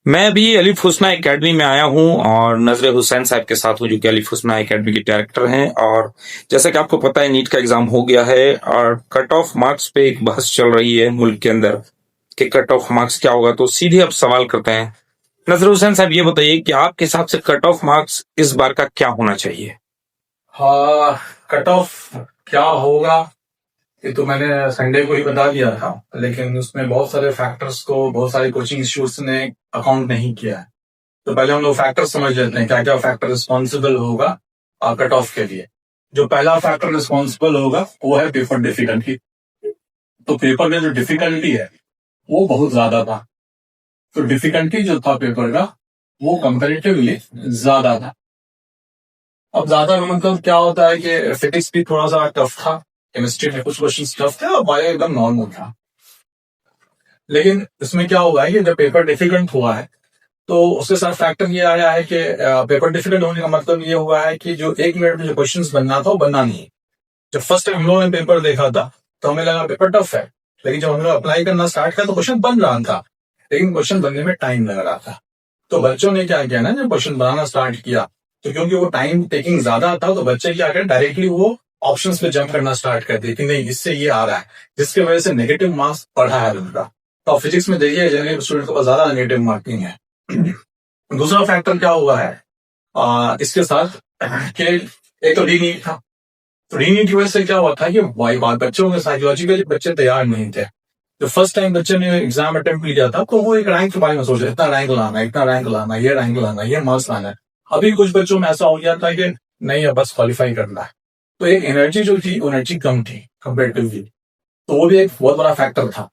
मैं अभी अलीफ हुस्ना एकेडमी में आया हूँ और नजर हुसैन साहब के साथ हूँ, जो कि अलीफ हुस्ना एकेडमी के डायरेक्टर हैं। और जैसा कि आपको पता है, नीट का एग्जाम हो गया है और कट ऑफ मार्क्स पे एक बहस चल रही है मुल्क के अंदर कि कट ऑफ मार्क्स क्या होगा। तो सीधे अब सवाल करते हैं, नजर हुसैन साहब, ये बताइए कि आपके हिसाब से कट ऑफ मार्क्स इस बार का क्या होना चाहिए? हाँ, कट ऑफ क्या होगा ये तो मैंने संडे को ही बता दिया था, लेकिन उसमें बहुत सारे फैक्टर्स को बहुत सारे कोचिंग इंस्टीट्यूट्स ने अकाउंट नहीं किया है। तो पहले हम लोग फैक्टर्स समझ लेते हैं, क्या क्या फैक्टर रिस्पॉन्सिबल होगा कट ऑफ के लिए। जो पहला फैक्टर रिस्पॉन्सिबल होगा वो है पेपर डिफिकल्टी। तो पेपर में जो डिफिकल्टी है वो बहुत ज्यादा था। तो डिफिकल्टी जो था पेपर का वो कंपेरेटिवली ज्यादा था। अब ज्यादा का मतलब क्या होता है कि फिजिक्स भी थोड़ा सा टफ था, केमिस्ट्री में कुछ क्वेश्चन टफ थे और बायो एकदम नॉर्मल था। लेकिन इसमें क्या हुआ है कि जब पेपर डिफिकल्ट हुआ है तो उसके साथ फैक्टर ये आया है कि पेपर डिफिकल्ट होने का मतलब ये हुआ है कि जो 1 मिनट में जो क्वेश्चन बनना था वो बनना नहीं। जब फर्स्ट टाइम हम लोगों ने पेपर देखा था तो हमें लगा पेपर टफ है, लेकिन जब हम लोग अप्लाई करना स्टार्ट किया तो क्वेश्चन बन रहा था, लेकिन क्वेश्चन बनने में टाइम लग रहा था। तो बच्चों ने क्या किया ना, जब क्वेश्चन बनाना स्टार्ट किया तो क्योंकि वो टाइम टेकिंग ज्यादा था तो बच्चे क्या करें, डायरेक्टली वो ऑप्शंस पे जंप करना स्टार्ट कर दिए कि नहीं इससे ये आ रहा है, जिसकी वजह से नेगेटिव मार्क्स बढ़ा है उनका। तो फिजिक्स में देखिए जनरल स्टूडेंट के पास ज्यादा नेगेटिव मार्किंग है। दूसरा फैक्टर क्या हुआ है इसके साथ कि एक तो डी नीट था। तो डी नीट की वजह से क्या हुआ था कि बच्चों के साइकोलॉजिकली बच्चे तैयार नहीं थे। जो फर्स्ट टाइम बच्चे ने एग्जाम अटेम्प्ट किया था तो वो एक रैंक के बारे में सोच रहे, इतना रैंक लाना है, इतना रैंक लाना है, ये रैंक लाना है, ये मार्क्स लाना है। अभी कुछ बच्चों में ऐसा हो गया था कि नहीं अब बस क्वालिफाई करना है। तो एक एनर्जी जो थी वो एनर्जी कम थी कंपेरेटिवली। तो वो भी एक बहुत बड़ा फैक्टर था।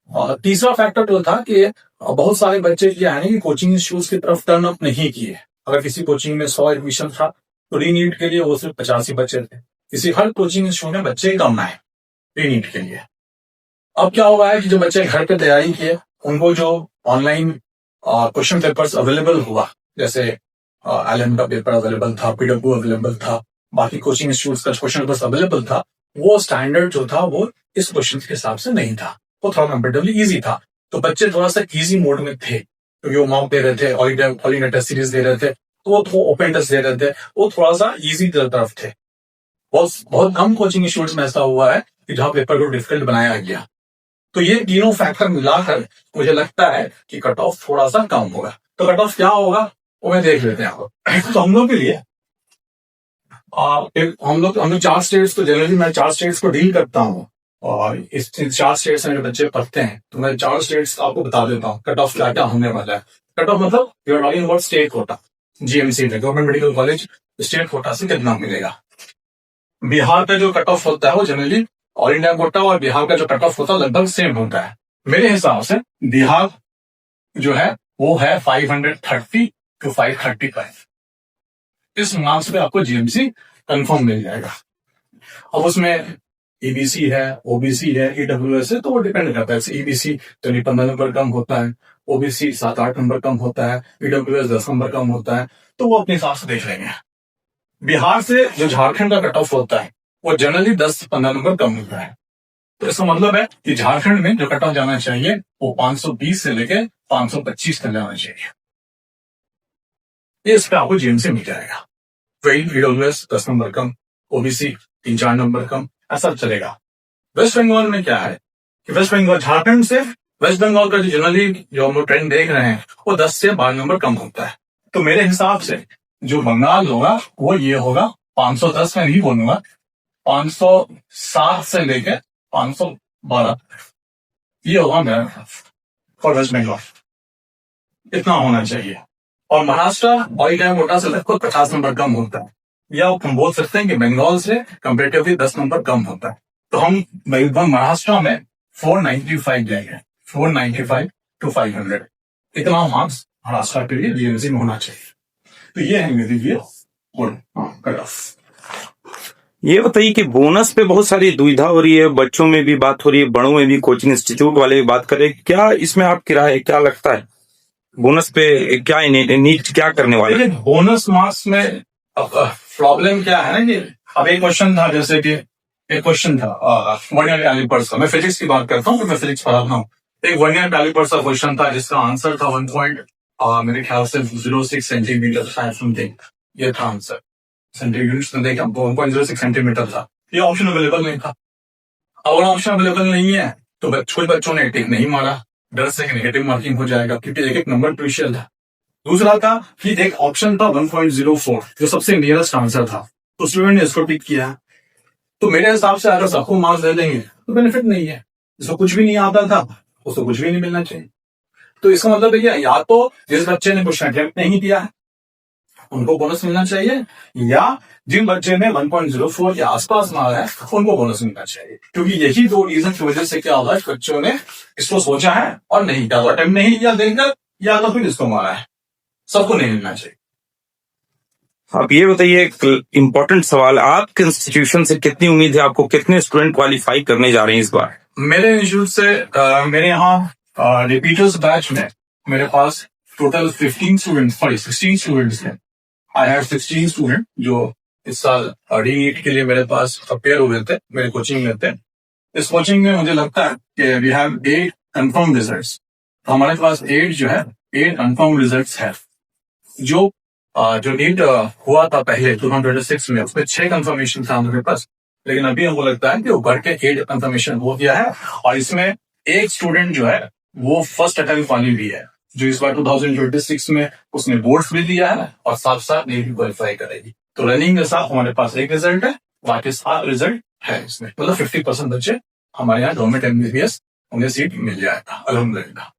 और तीसरा फैक्टर जो था कि बहुत सारे बच्चे जो है कि कोचिंग इंस्टीट्यूट की तरफ टर्न अप नहीं किए। अगर किसी कोचिंग में 100 एडमिशन था तो री नीट के लिए वो सिर्फ 85 बच्चे थे। किसी हर कोचिंग इंस्टीट्यूट में बच्चे कम आए री नीट के लिए। अब क्या हुआ है कि जो बच्चे घर पे तैयारी किए उनको जो ऑनलाइन क्वेश्चन पेपर्स अवेलेबल हुआ, जैसे एलएम का पेपर अवेलेबल था, पीडब्ल्यू अवेलेबल था, बाकी कोचिंग इंस्टीट्यूट का क्वेश्चन पेपर्स अवेलेबल था, वो स्टैंडर्ड जो था वो इस क्वेश्चन के हिसाब से नहीं था, वो थोड़ा कंपेरेटिवली इजी था। तो बच्चे थोड़ा सा इजी मोड में थे क्योंकि वो मॉक दे रहे थे, ऑल इंडिया टेस्ट सीरीज दे रहे थे, तो वो ओपन टेस्ट दे रहे थे, वो थोड़ा सा इजी तरफ थे। बहुत बहुत कम कोचिंग इंस्टीट्यूट में ऐसा हुआ है कि जहां पेपर को डिफिकल्ट बनाया गया। तो ये तीनों फैक्टर मिलाकर मुझे लगता है कि कट ऑफ थोड़ा सा कम होगा। तो कट ऑफ क्या होगा वो मैं देख लेते हैं। तो हम लोग के लिए हम लोग 4 स्टेट्स, तो जनरली मैं 4 स्टेट्स को डील करता हूँ और इस 4 स्टेट्स में बच्चे पढ़ते हैं तो मैं 4 स्टेट्स आपको बता देता हूँ कट ऑफ क्या क्या होने वाला है। कट ऑफ मतलब you are talking about state quota, GMC में government medical college state quota से कितना मिलेगा। बिहार का जो कट ऑफ होता है वो जनरली ऑल इंडिया कोटा और बिहार का जो कट ऑफ होता है लगभग सेम होता है। मेरे हिसाब से बिहार जो है वो है 530 टू 535। इस मार्क्स पे आपको जीएमसी कंफर्म मिल जाएगा। अब उसमें ईबीसी है, ओबीसी है, ईडब्ल्यूएस है, तो वो डिपेंड करता है। ईबीसी तो 15 नंबर कम होता है, ओबीसी 7-8 नंबर कम होता है, ईडब्ल्यूएस 10 नंबर कम होता है, तो वो अपने हिसाब से देख लेंगे। बिहार से जो झारखंड का कट ऑफ होता है वो जनरली 10-15 नंबर कम होता है। तो इसका मतलब है कि झारखंड में जो कट ऑफ जाना चाहिए वो 520 से लेके 525 तक जाना चाहिए। इस पे आपको जीएमसी मिल जाएगा। वही ईडब्ल्यूएस 10 नंबर कम, ओबीसी 3-4 नंबर कम, ऐसा चलेगा। वेस्ट बंगाल में क्या है कि वेस्ट बंगाल झारखंड से वेस्ट बंगाल का जो जनरली जो हम ट्रेंड देख रहे हैं वो 10 से 12 नंबर कम होता है। तो मेरे हिसाब से जो बंगाल होगा वो ये होगा 510 में नहीं बोलूंगा, 507 से लेके 512 ये होगा मेरा फॉर वेस्ट बंगाल, इतना होना चाहिए। और महाराष्ट्र ऑल इंडिया कोटा से लगभग 50 नंबर कम होता है, या हम बोल सकते हैं कि बंगाल से कंपेरेटिवली 10 नंबर कम होता है। तो हम महाराष्ट्र में 495 जाएंगे, 495 टू 500, इतना मार्क्स महाराष्ट्र के लिए जीएमसी में होना चाहिए। तो ये है मेरे लिए कट ऑफ। ये बताइए कि बोनस पे बहुत सारी दुविधा हो रही है, बच्चों में भी बात हो रही है, बड़ों में भी, कोचिंग इंस्टीट्यूट वाले भी बात करें, क्या इसमें आपकी राय, क्या लगता है बोनस पे क्या नीट क्या करने वाले? बोनस मार्क्स में प्रॉब्लम क्या है ना कि अब एक क्वेश्चन था, जैसे कि एक क्वेश्चन था 1 ईयर कैलिपर्स का, मैं फिजिक्स की बात करता हूँ, मैं फिजिक्स पढ़ाता हूँ। एक 1 ईयर कैलिपर्स का क्वेश्चन था जिसका आंसर था 1.2 मेरे ख्याल से 0.6 सेंटीमीटर शायद समथिंग ये था आंसर। सेंटीमीटर में देखा 1.06 सेंटीमीटर था। ये ऑप्शन अवेलेबल नहीं था। अगर ऑप्शन अवेलेबल नहीं है तो कुछ बच्चों ने टिक नहीं मारा, डर से नेगेटिव मार्किंग हो जाएगा, क्योंकि एक एक नंबर क्रूशियल था। दूसरा था कि एक ऑप्शन था 1.04 जो सबसे नियरेस्ट आंसर था, तो स्टूडेंट ने इसको टिक किया। तो मेरे हिसाब से अगर सबको मार्क्स दे देंगे तो बेनिफिट नहीं है। जिसको कुछ भी नहीं आता था उसको कुछ भी नहीं मिलना चाहिए। तो इसका मतलब भैया या तो जिस बच्चे ने क्वेश्चन अटेम्प्ट नहीं किया है उनको बोनस मिलना चाहिए, या जिन बच्चे ने 1.04 के आसपास मारा है उनको बोनस मिलना चाहिए। क्योंकि यही दो रीजन की वजह से क्या होगा, बच्चों ने इसको सोचा है और नहीं किया, तो अटेम्प्ट नहीं किया देखकर, या तो फिर इसको मारा है। सबको नहीं मिलना चाहिए। आप ये बताइए, एक इम्पोर्टेंट सवाल, आपके इंस्टीट्यूशन से कितनी उम्मीद है, आपको कितने स्टूडेंट क्वालिफाई करने जा रहे हैं इस बार? मेरे इंस्टीट्यूट से मेरे यहाँ रिपीटर्स बैच में मेरे पास टोटल 16 स्टूडेंट्स हैं। आई हैव 16 स्टूडेंट जो इस साल नीट के लिए मेरे पास प्रिपेयर हुए थे, मेरे कोचिंग में थे। इस कोचिंग में मुझे लगता है कि वी हैव 8 कंफर्म रिजल्ट्स। तो हमारे पास 8 कंफर्म रिजल्ट्स है। जो नीट हुआ था पहले 2026 में, उसमें 6 कंफर्मेशन था हमारे पास, लेकिन अभी हमको लगता है कि वो बढ़ के 8 कंफर्मेशन हो गया है। और इसमें एक स्टूडेंट जो है वो फर्स्ट अटेम्प्ट वाली भी है, जो इस बार 2026 में उसने बोर्ड्स भी दिया है और साथ साथ नीट भी क्वालिफाई करेगी। तो रनिंग के साथ हमारे पास एक रिजल्ट है, बाकी 7 रिजल्ट है इसमें। मतलब 50% बच्चे हमारे यहाँ गवर्नमेंट MBBS उन्हें सीट मिल जाएगा अल्हम्दुलिल्लाह।